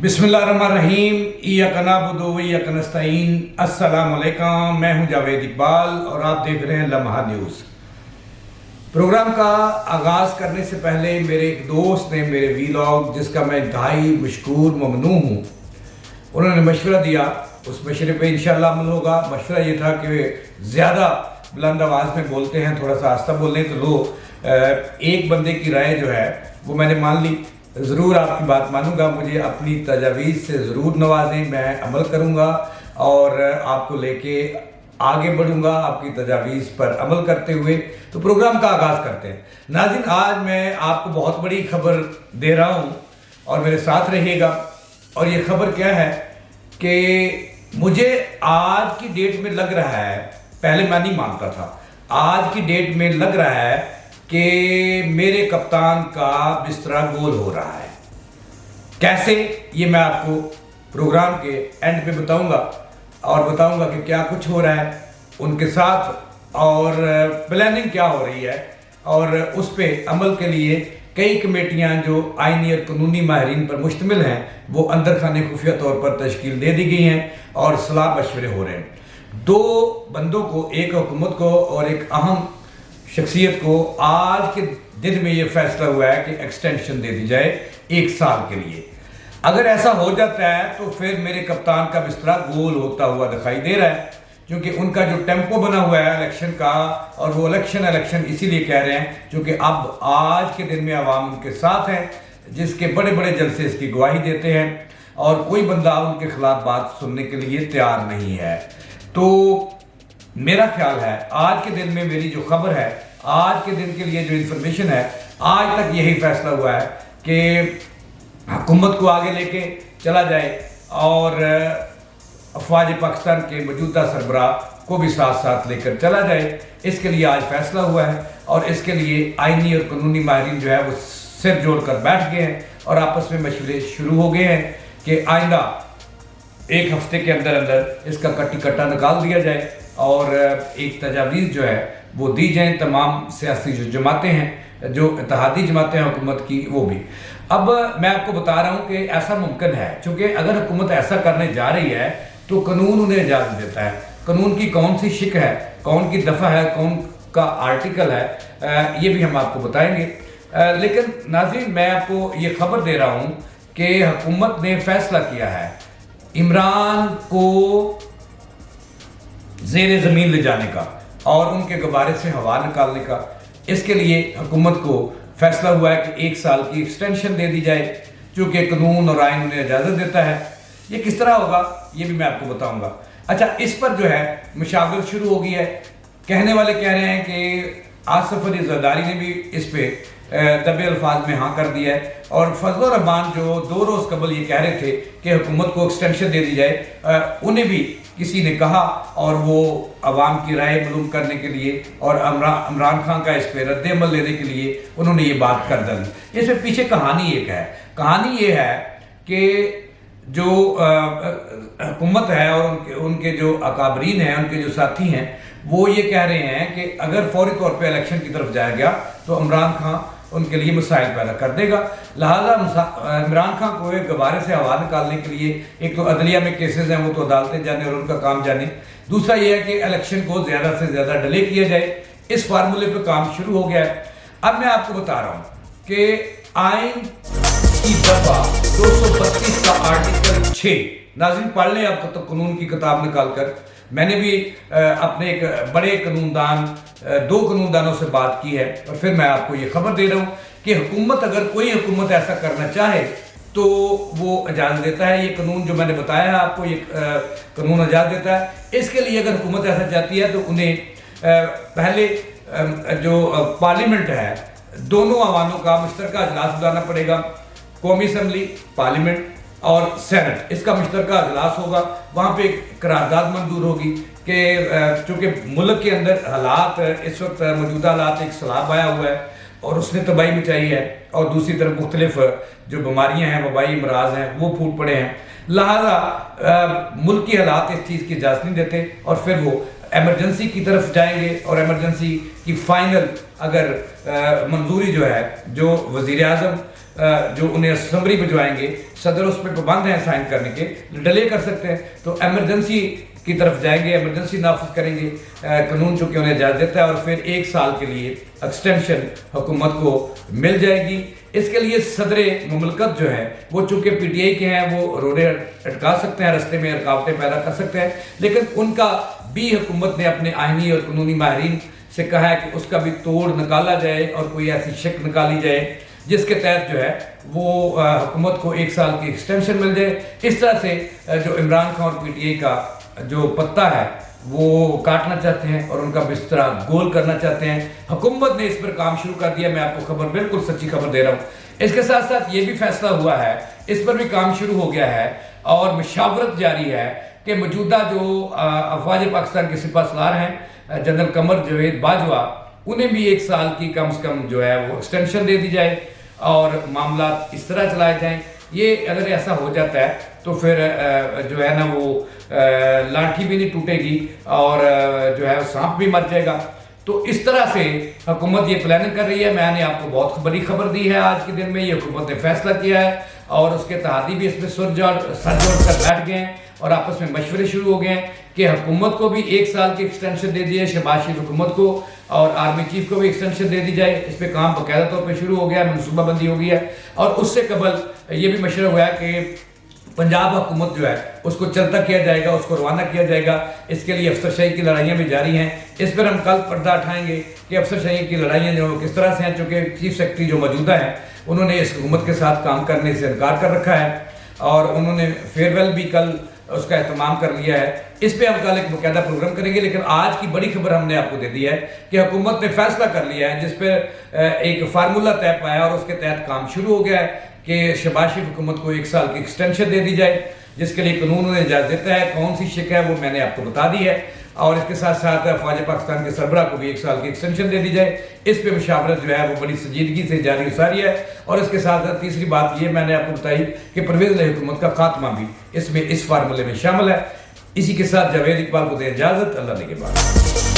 बिस्मिल्लाहिर्रहमानिर्रहीम इय्याका नअबुदु व इय्याका नस्तईन। अस्सलाम वालेकुम, मैं हूं जावेद इकबाल और आप देख रहे हैं लम्हा न्यूज़। प्रोग्राम का आगाज़ करने से पहले मेरे एक दोस्त ने मेरे वीलॉग, जिसका मैं इंतहाई मशकूर ममनू हूँ, उन्होंने मशवरा दिया। उस मशवरे पे इंशाअल्लाह अमल होगा। मशवरा ये था कि ज़्यादा बुलंद आवाज़ में बोलते हैं, थोड़ा सा आस्ता बोलें तो लोग एक बंदे की राय जो है वो मैंने मान ली। ज़रूर आपकी बात मानूंगा, मुझे अपनी तजावीज़ से ज़रूर नवाजें, मैं अमल करूंगा और आपको लेके आगे बढ़ूंगा आपकी तजावीज़ पर अमल करते हुए। तो प्रोग्राम का आगाज़ करते हैं। नाज़रीन, आज मैं आपको बहुत बड़ी खबर दे रहा हूं और मेरे साथ रहिएगा। और ये खबर क्या है कि मुझे आज की डेट में लग रहा है, पहले मैं नहीं मानता था, आज की डेट में लग रहा है कि मेरे कप्तान का बिस्तरा गोल हो रहा है। कैसे, ये मैं आपको प्रोग्राम के एंड पे बताऊंगा और बताऊंगा कि क्या कुछ हो रहा है उनके साथ और प्लानिंग क्या हो रही है। और उस पे अमल के लिए कई कमेटियां जो आईनी और कानूनी माहिरीन पर मुश्तमिल हैं, वो अंदर खाने खुफिया तौर पर तश्कील दे दी गई हैं और सलाह मशवरे हो रहे हैं। दो बंदों को, एक हुकूमत को और एक अहम शख्सियत को, आज के दिन में ये फैसला हुआ है कि एक्सटेंशन दे दी जाए 1 साल के लिए। अगर ऐसा हो जाता है तो फिर मेरे कप्तान का बिस्तरा गोल होता हुआ दिखाई दे रहा है, क्योंकि उनका जो टेम्पो बना हुआ है इलेक्शन का, और वो इलेक्शन इसीलिए कह रहे हैं क्योंकि अब आज के दिन में अवाम उनके साथ है, जिसके बड़े बड़े जलसे इसकी गवाही देते हैं और कोई बंदा उनके खिलाफ बात सुनने के लिए तैयार नहीं है। तो मेरा ख्याल है आज के दिन में मेरी जो खबर है, आज के दिन के लिए जो इन्फॉर्मेशन है, आज तक यही फैसला हुआ है कि हुकूमत को आगे लेके चला जाए और अफवाज पाकिस्तान के मौजूदा सरबराह को भी साथ साथ लेकर चला जाए। इसके लिए आज फैसला हुआ है और इसके लिए आईनी और कानूनी माहिरीन जो है वो सिर जोड़ कर बैठ गए हैं और आपस में मशवरे शुरू हो गए हैं कि आइंदा 1 हफ्ते के अंदर अंदर इसका कट्टी कट्टा निकाल दिया जाए और एक तजावीज़ जो है वो दी जाए तमाम सियासी जो जमातें हैं, जो इत्तेहादी जमातें हैं हुकूमत की, वो भी। अब मैं आपको बता रहा हूँ कि ऐसा मुमकिन है, क्योंकि अगर हुकूमत ऐसा करने जा रही है तो कानून उन्हें इजाज़त देता है। कानून की कौन सी शिक है, कौन की दफ़ा है, कौन का आर्टिकल है, ये भी हम आपको बताएंगे। लेकिन नाज़रीन, मैं आपको ये खबर दे रहा हूँ कि हुकूमत ने फैसला किया है इमरान को ज़ेरे ज़मीन ले जाने का और उनके गुब्बारे से हवा निकालने का। इसके लिए हुकूमत को फैसला हुआ है कि 1 साल की एक्सटेंशन दे दी जाए, चूँकि कानून और आइन उन्हें इजाज़त देता है। ये किस तरह होगा ये भी मैं आपको बताऊंगा। अच्छा, इस पर जो है मुशावरत शुरू हो गई है। कहने वाले कह रहे हैं कि आसिफ अली ज़रदारी ने भी इस पे दबे अल्फाज में हाँ कर दिया है, और फजल रहमान जो 2 रोज़ कबल ये कह रहे थे कि हुकूमत को एक्सटेंशन दे दी जाए, उन्हें भी किसी ने कहा और वो अवाम की राय मालूम करने के लिए और इमरान खान का इस पर रद्द-ए-अमल लेने के लिए उन्होंने ये बात कर डाली। इसमें पीछे कहानी एक है। कहानी ये है कि जो हुकूमत है और उनके जो अकाबरीन हैं, उनके जो साथी हैं, वो ये कह रहे हैं कि अगर फौरी तौर पे इलेक्शन की तरफ जाया गया तो इमरान खान उनके लिए मसाइल पैदा कर देगा। लिहाजा इमरान खान को एक गुब्बारे से हवा निकालने के लिए एक तो अदलिया में केसेस हैं, वो तो अदालतें जाने और उनका काम जाने। दूसरा ये है कि इलेक्शन को ज़्यादा से ज़्यादा डिले किया जाए। इस फार्मूले पर काम शुरू हो गया है। अब मैं आपको बता रहा हूँ कि आइन की दफा 232 का आर्टिकल 6, नाज़रीन पढ़ लें आप तो कानून की किताब निकाल कर। मैंने भी अपने एक बड़े कानूनदान, 2 कानूनदानों से बात की है और फिर मैं आपको ये खबर दे रहा हूँ कि हुकूमत, अगर कोई हुकूमत ऐसा करना चाहे तो वो इजाज़त देता है। ये कानून जो मैंने बताया है आपको, ये कानून इजाज़त देता है। इसके लिए अगर हुकूमत ऐसा चाहती है तो उन्हें पहले जो पार्लियामेंट है, दोनों अवानों का मुश्तरका इजलास बुलाना पड़ेगा। कौमी असम्बली, पार्लियामेंट और सेनेट, इसका मुश्तरका इजलास होगा। वहाँ पे एक करारदाद मंजूर होगी कि चूँकि मुल्क के अंदर हालात इस वक्त मौजूदा हालात, एक सैलाब आया हुआ है और उसने तबाही मचाई है, और दूसरी तरफ मुख्तलिफ जो बीमारियाँ हैं, वबाई अमराज हैं, वो फूट पड़े हैं। लिहाजा मुल्क की हालात इस चीज़ की इजाज़त नहीं देते और फिर वो एमरजेंसी की तरफ जाएंगे और एमरजेंसी की फाइनल अगर मंजूरी जो है, जो वज़ीर आज़म جو انہیں اسمبلی بھجوائیں گے صدر اس پہ پابند ہیں سائن کرنے کے، ڈیلے کر سکتے ہیں، تو ایمرجنسی کی طرف جائیں گے، ایمرجنسی نافذ کریں گے، قانون چونکہ انہیں اجازت دیتا ہے، اور پھر 1 سال کے لیے ایکسٹینشن حکومت کو مل جائے گی۔ اس کے لیے صدر مملکت جو ہے وہ چونکہ پی ٹی آئی کے ہیں، وہ روڑے اٹکا سکتے ہیں، رستے میں رکاوٹیں پیدا کر سکتے ہیں، لیکن ان کا بھی حکومت نے اپنے آئینی اور قانونی ماہرین سے کہا ہے کہ اس کا بھی توڑ نکالا جائے اور کوئی ایسی شک نکالی جائے جس کے تحت جو ہے وہ حکومت کو 1 سال کی ایکسٹینشن مل جائے۔ اس طرح سے جو عمران خان اور پی ٹی آئی کا جو پتہ ہے وہ کاٹنا چاہتے ہیں اور ان کا بستر گول کرنا چاہتے ہیں۔ حکومت نے اس پر کام شروع کر دیا، میں آپ کو خبر بالکل سچی خبر دے رہا ہوں۔ اس کے ساتھ ساتھ یہ بھی فیصلہ ہوا ہے، اس پر بھی کام شروع ہو گیا ہے اور مشاورت جاری ہے کہ موجودہ جو افواج پاکستان کے سپہ سالار ہیں جنرل قمر جاوید باجوہ، انہیں بھی 1 سال کی کم سے کم جو ہے وہ ایکسٹینشن دے دی جائے اور معاملات اس طرح چلائے جائیں۔ یہ اگر ایسا ہو جاتا ہے تو پھر جو ہے نا وہ لاٹھی بھی نہیں ٹوٹے گی اور جو ہے سانپ بھی مر جائے گا۔ تو اس طرح سے حکومت یہ پلاننگ کر رہی ہے۔ میں نے آپ کو بہت بڑی خبر دی ہے آج کے دن میں، یہ حکومت نے فیصلہ کیا ہے اور اس کے اتحادی بھی اس میں سر جوڑ کر بیٹھ گئے ہیں اور آپس میں مشورے شروع ہو گئے ہیں کہ حکومت کو بھی 1 سال کی ایکسٹینشن دے دی جائے، شہباز شریف حکومت کو اور آرمی چیف کو بھی ایکسٹینشن دے دی جائے۔ اس پہ کام باقاعدہ طور پہ شروع ہو گیا ہے، منصوبہ بندی ہو گئی ہے، اور اس سے قبل یہ بھی مشورہ ہوا ہے کہ پنجاب حکومت جو ہے اس کو چلتا کیا جائے گا، اس کو روانہ کیا جائے گا۔ اس کے لیے افسر شاہی کی لڑائیاں بھی جاری ہیں، اس پر ہم کل پردہ اٹھائیں گے کہ افسر شاہی کی لڑائیاں جو کس طرح سے ہیں، چونکہ چیف سیکرٹری جو موجودہ ہیں انہوں نے اس حکومت کے ساتھ کام کرنے سے انکار کر رکھا ہے اور انہوں نے فیئرویل بھی کل اس کا اہتمام کر لیا ہے۔ اس پہ ہم کل ایک باقاعدہ پروگرام کریں گے، لیکن آج کی بڑی خبر ہم نے آپ کو دے دی ہے کہ حکومت نے فیصلہ کر لیا ہے جس پہ ایک فارمولہ طے پایا اور اس کے تحت کام شروع ہو گیا ہے کہ شہباز شریف حکومت کو 1 سال کی ایکسٹینشن دے دی جائے، جس کے لیے قانون انہیں اجازت دیتا ہے۔ کون سی شک ہے وہ میں نے آپ کو بتا دی ہے، اور اس کے ساتھ ساتھ افواج پاکستان کے سربراہ کو بھی 1 سال کی ایکسٹینشن دے دی جائے۔ اس پہ مشاورت جو ہے وہ بڑی سنجیدگی سے جاری ساری ہے، اور اس کے ساتھ ساتھ تیسری بات یہ میں نے آپ کو بتائی کہ پرویز علیہ حکومت کا خاتمہ بھی اس فارمولے میں شامل ہے۔ اسی کے ساتھ جاوید اقبال کو دیں اجازت، اللہ نے کے بعد۔